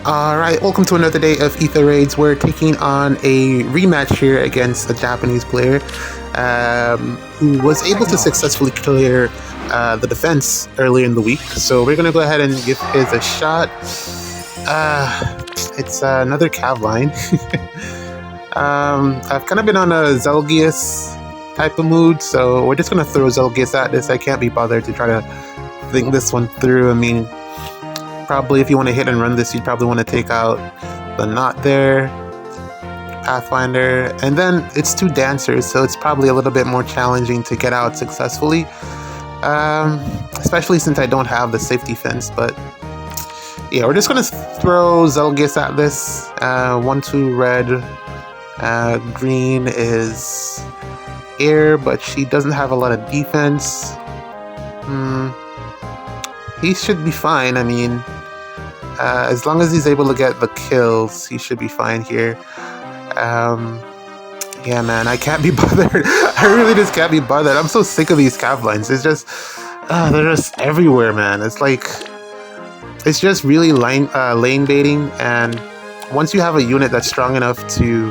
Alright, welcome to another day of Ether Raids. We're taking on a rematch here against a Japanese player who was able to successfully clear the defense earlier in the week. So we're going to go ahead and give his a shot. It's another cav line. I've kind of been on a Zelgius type of mood, so we're just going to throw Zelgius at this. I can't be bothered to try to think this one through. I mean, probably if you want to hit and run this, you'd probably want to take out the knot there, Pathfinder, and then it's two dancers, so it's probably a little bit more challenging to get out successfully, especially since I don't have the safety fence. But yeah, we're just going to throw Zelgius at this. 1-2 red, green is air, but she doesn't have a lot of defense. He should be fine. I mean, as long as he's able to get the kills, he should be fine here. Yeah, man, I can't be bothered. I really just can't be bothered. I'm so sick of these cav lines. It's just, they're just everywhere, man. It's like, it's just really lane baiting. And once you have a unit that's strong enough to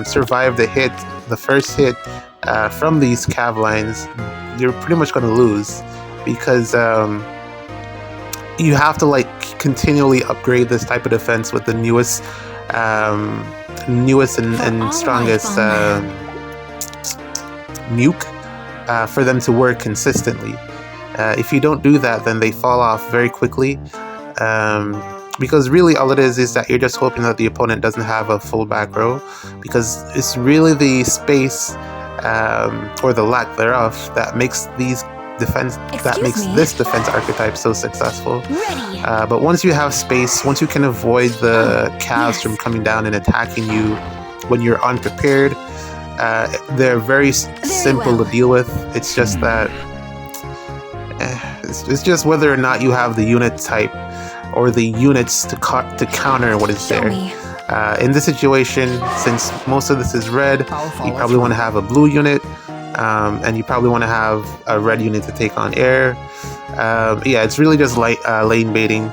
survive the first hit from these cav lines, you're pretty much going to lose, because you have to like continually upgrade this type of defense with the newest and strongest nuke for them to work consistently. If you don't do that, then they fall off very quickly, because really all it is that you're just hoping that the opponent doesn't have a full back row, because it's really the space or the lack thereof that makes this defense archetype so successful. But once you have space, once you can avoid the calves from coming down and attacking you when you're unprepared, they're very simple to deal with. It's just that it's just whether or not you have the unit type or the units to counter what is there. In this situation, since most of this is red, you probably want to have a blue unit. And you probably want to have a red unit to take on air. Yeah, it's really just lane baiting.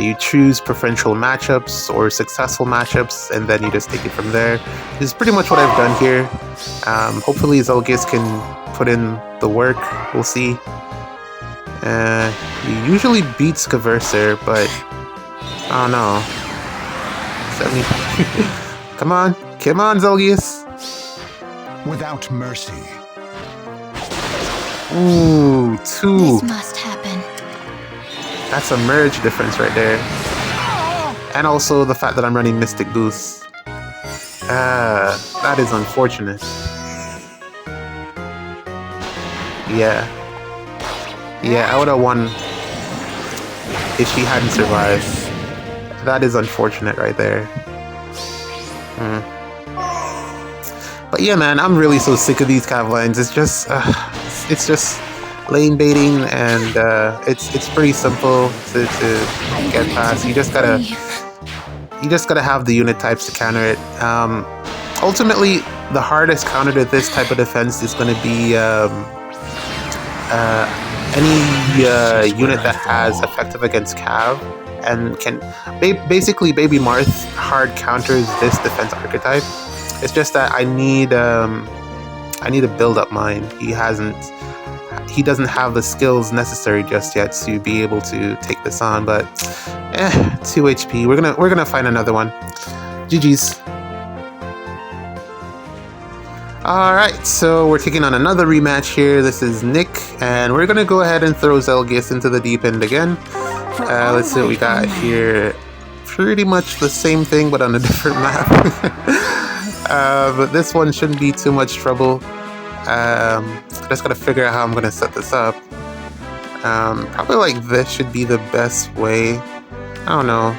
You choose preferential matchups or successful matchups, and then you just take it from there. This is pretty much what I've done here. Hopefully Zelgius can put in the work. We'll see. He usually beats Caverser, but I don't know. Come on, Zelgius. Without mercy. Ooh, 2. This must happen. That's a merge difference right there. And also the fact that I'm running Mystic Boost. That is unfortunate. Yeah, I would have won if she hadn't survived. That is unfortunate right there. But yeah, man, I'm really so sick of these cav lines. It's just lane baiting, and it's pretty simple to get past. You just gotta have the unit types to counter it. Ultimately, the hardest counter to this type of defense is going to be any unit that has effective against cav and can basically Baby Marth hard counters this defense archetype. It's just that I need a build-up mine. He doesn't have the skills necessary just yet to be able to take this on. But 2 HP. We're gonna find another one. GG's. All right, so we're taking on another rematch here. This is Nick, and we're gonna go ahead and throw Zelgius into the deep end again. Let's see what we got here. Pretty much the same thing, but on a different map. But this one shouldn't be too much trouble. Just gotta figure out how I'm gonna set this up. Probably like this should be the best way. I don't know.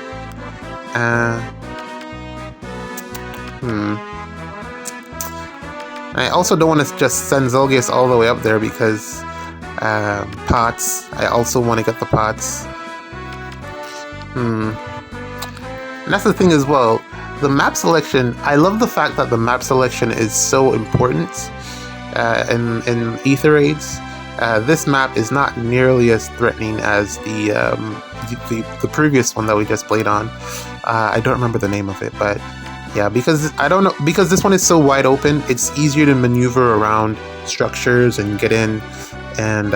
I also don't want to just send Zelgius all the way up there, because pots. I also want to get the pots. And that's the thing as well. The map selection, I love the fact that the map selection is so important in Ether Raids. This map is not nearly as threatening as the previous one that we just played on. I don't remember the name of it, but yeah, because because this one is so wide open, it's easier to maneuver around structures and get in and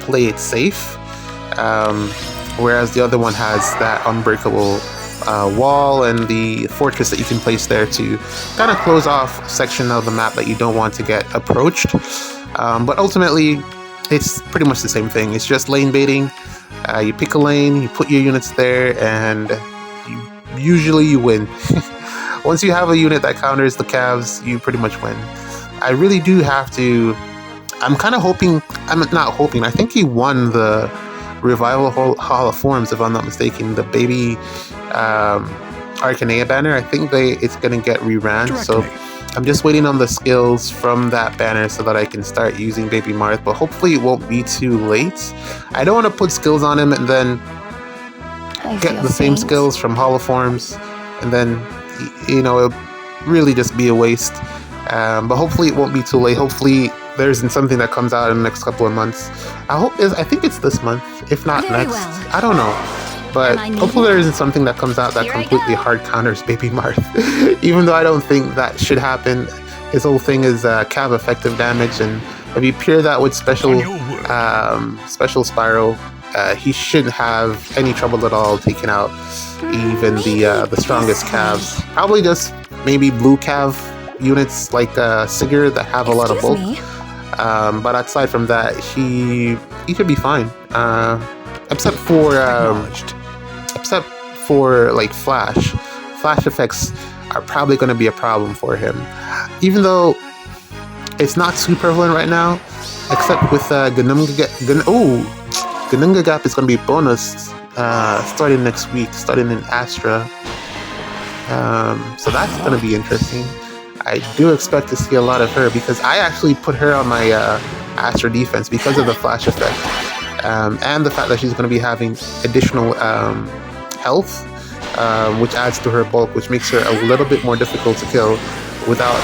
play it safe. Whereas the other one has that unbreakable wall and the fortress that you can place there to kind of close off a section of the map that you don't want to get approached. But ultimately, it's pretty much the same thing. It's just lane baiting. You pick a lane, you put your units there, and usually you win. Once you have a unit that counters the Cavs, you pretty much win. I really do have to... I'm kind of hoping... I'm not hoping. I think he won the Revival Hall of Forms, if I'm not mistaken. The baby Arcanea banner. I think it's going to get reran. So I'm just waiting on the skills from that banner so that I can start using Baby Marth. But hopefully it won't be too late. I don't want to put skills on him and then get the same skills from Hall of Forms. And then, it'll really just be a waste. But hopefully it won't be too late. Hopefully there isn't something that comes out in the next couple of months. I think it's this month, if not next. I don't know. But hopefully there isn't something that comes out that completely hard counters Baby Marth. Even though I don't think that should happen. His whole thing is Cav effective damage, and if you pair that with special Spyro, he shouldn't have any trouble at all taking out even the strongest Cavs. Probably just maybe blue Cav units like Sigurd that have a lot of bulk. But aside from that, he could be fine. Except for like flash effects are probably going to be a problem for him, even though it's not too prevalent right now. Except with Ganunga Gap is going to be bonus starting next week, starting in Astra. So that's going to be interesting. I do expect to see a lot of her because I actually put her on my Astra defense because of the flash effect. And the fact that she's going to be having additional health, which adds to her bulk, which makes her a little bit more difficult to kill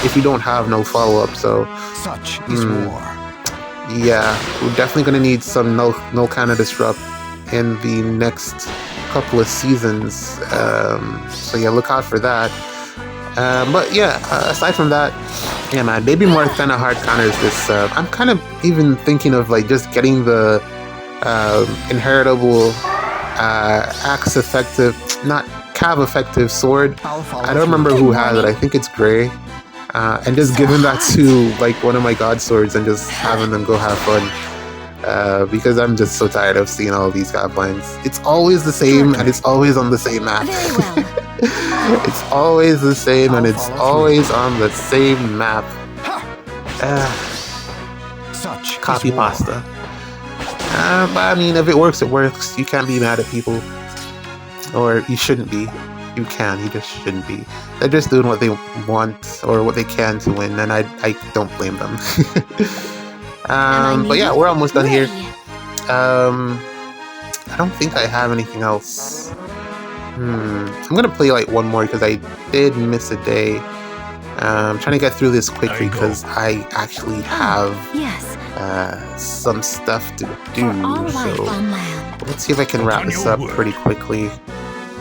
if you don't have no follow-up. So such is war. Yeah, we're definitely going to need some null kind of disrupt in the next couple of seasons. So yeah, look out for that. But yeah, aside from that, yeah, man, Baby Marth kind of hard counters this. I'm kind of even thinking of like just getting the inheritable axe effective, not Cav effective sword. I don't remember who has it. I think it's Gray. And just giving that to like one of my god swords and just having them go have fun. Because I'm just so tired of seeing all these goblins. It's always the same and it's always on the same map. It's always the same and it's always on the same map. Copy pasta. But I mean, if it works, it works. You can't be mad at people. Or you shouldn't be. You can, you just shouldn't be. They're just doing what they want or what they can to win, and I don't blame them. But yeah, we're almost done here. I don't think I have anything else. I'm gonna play like one more because I did miss a day. I'm trying to get through this quickly because I actually have some stuff to do. So let's see if I can wrap this up pretty quickly.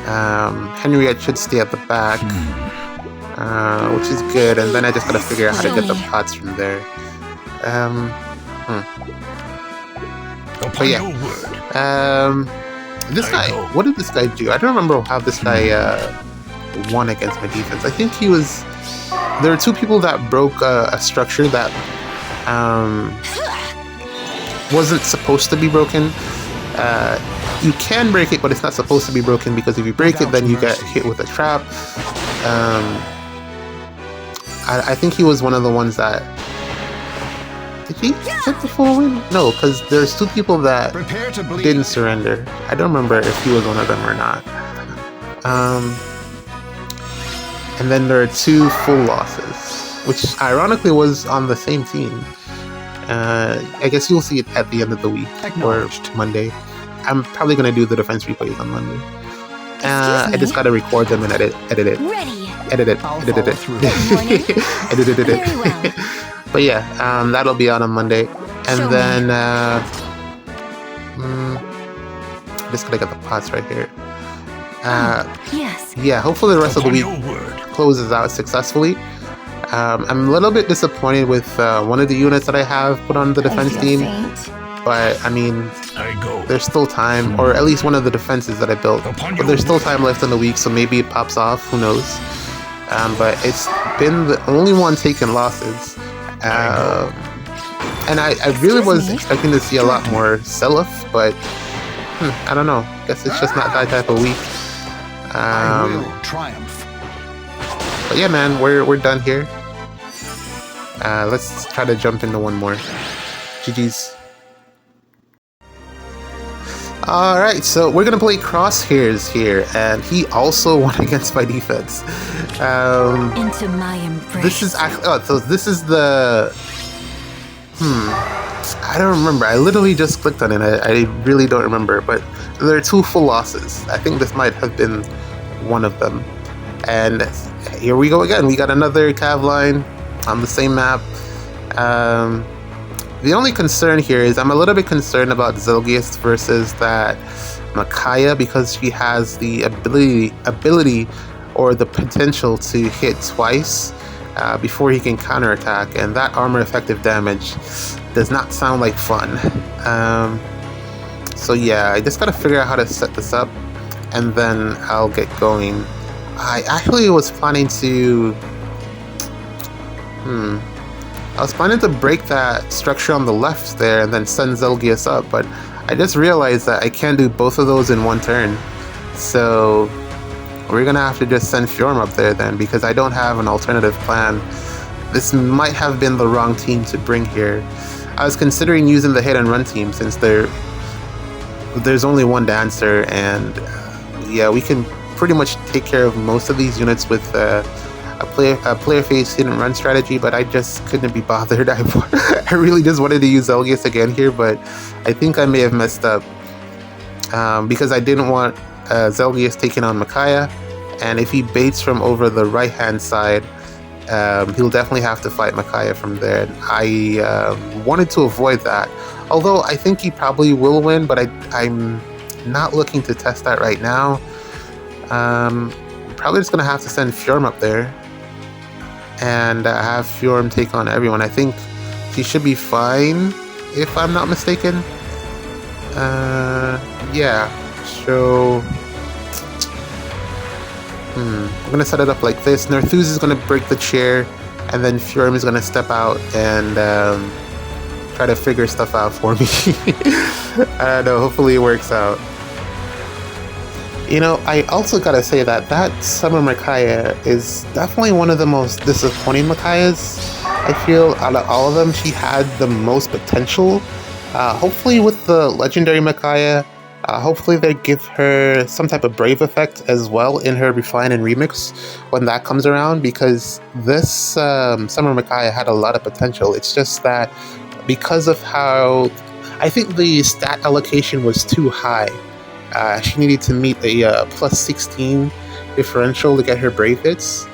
Henriette should stay at the back, which is good, and then I just gotta figure out how to get the pots from there. But yeah, this guy, what did this guy do? I don't remember how this guy won against my defense. I think he was... There were two people that broke a structure that wasn't supposed to be broken. You can break it, but it's not supposed to be broken, because if you break it, then you get hit with a trap. I think he was one of the ones that... Did he hit the full win? No, because there's two people that didn't surrender. I don't remember if he was one of them or not. And then there are two full losses, which ironically was on the same team. I guess you'll see it at the end of the week or Monday. I'm probably going to do the defense replays on Monday. I just got to record them and edit it. But yeah, that'll be out on Monday. And then just gonna get the pots right here. Yes. Yeah, hopefully the rest of the week closes out successfully. I'm a little bit disappointed with one of the units that I have put on the defense team, but I mean, there's still time, or at least one of the defenses that I built. But there's still time left in the week, so maybe it pops off. Who knows? But it's been the only one taking losses. And I really was expecting to see a lot more Seliph, but I don't know. Guess it's just not that type of week. I will triumph. But yeah, man, we're done here. Let's try to jump into one more. GG's. Alright, so we're gonna play Crosshairs here, and he also won against my defense. Into my embrace. This is actually, so this is the... I don't remember. I literally just clicked on it. I really don't remember, but there are 2 full losses. I think this might have been one of them. And here we go again. We got another Cav line on the same map. The only concern here is I'm a little bit concerned about Zelgius versus that Micaiah, because she has the ability or the potential to hit twice before he can counterattack, and that armor effective damage does not sound like fun. So yeah, I just gotta figure out how to set this up, and then I'll get going. I actually was planning to... I was planning to break that structure on the left there and then send Zelgius up, but I just realized that I can't do both of those in one turn. So we're gonna have to just send Fjorm up there then, because I don't have an alternative plan. This might have been the wrong team to bring here. I was considering using the hit and run team since there's only one dancer, and yeah, we can pretty much take care of most of these units with a player phase hit and run strategy, but I just couldn't be bothered. I really just wanted to use Zelgius again here, but I think I may have messed up because I didn't want Zelgius taking on Micaiah, and if he baits from over the right hand side, he'll definitely have to fight Micaiah from there. I wanted to avoid that, although I think he probably will win, but I'm not looking to test that right now. Probably just gonna have to send Fjorm up there and have Fjorm take on everyone. I think he should be fine, if I'm not mistaken. Yeah, so I'm gonna set it up like this. Narthuz is gonna break the chair, and then Fjorm is gonna step out and try to figure stuff out for me. I don't know, hopefully it works out. You know, I also gotta say that Summer Micaiah is definitely one of the most disappointing Micaiahs. I feel out of all of them, she had the most potential. Hopefully with the legendary Micaiah, hopefully they give her some type of brave effect as well in her refine and remix when that comes around, because this Summer Micaiah had a lot of potential. It's just that because of how I think the stat allocation was too high. She needed to meet a plus 16 differential to get her brave hits,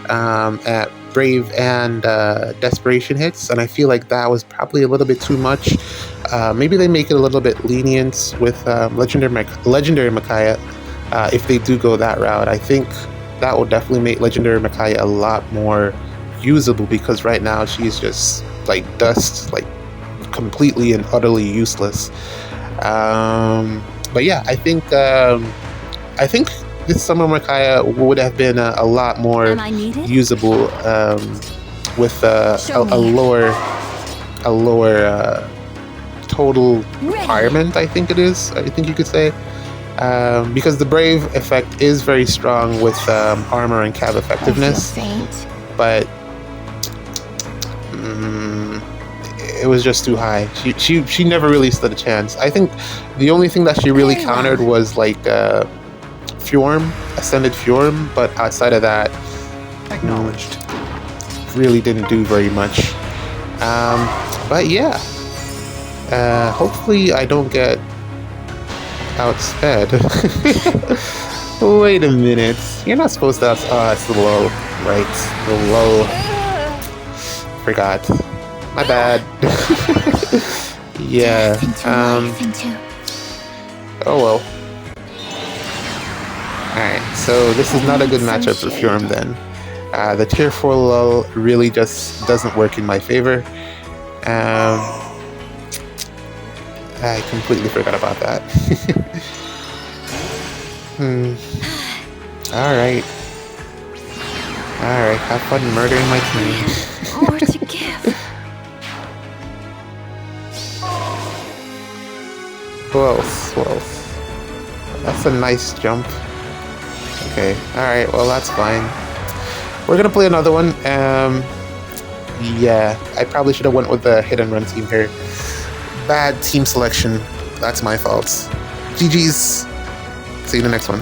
at brave and desperation hits, and I feel like that was probably a little bit too much. Maybe they make it a little bit lenient with legendary Micaiah if they do go that route. I think that will definitely make legendary Micaiah a lot more usable, because right now she's just like dust, like completely and utterly useless. But yeah, I think this Summer Micaiah would have been a lot more usable with a lower total requirement. I think you could say, because the brave effect is very strong with armor and cav effectiveness, but it was just too high. She never really stood a chance. I think the only thing that she really countered was like Fjorm, Ascended Fjorm, but outside of that, Acknowledged. Really didn't do very much. But yeah, hopefully I don't get outsped. Wait a minute, you're not supposed to. It's the low, right? The low. Forgot. My bad. Yeah. Oh well. Alright, so this is not a good matchup for Fjorm then. The tier 4 lull really just doesn't work in my favor. I completely forgot about that. Alright. Alright, have fun murdering my team. More to give. Who else? Who else? That's a nice jump. Okay, alright, well that's fine. We're gonna play another one. Yeah, I probably should have went with the hit and run team here. Bad team selection. That's my fault. GG's. See you in the next one.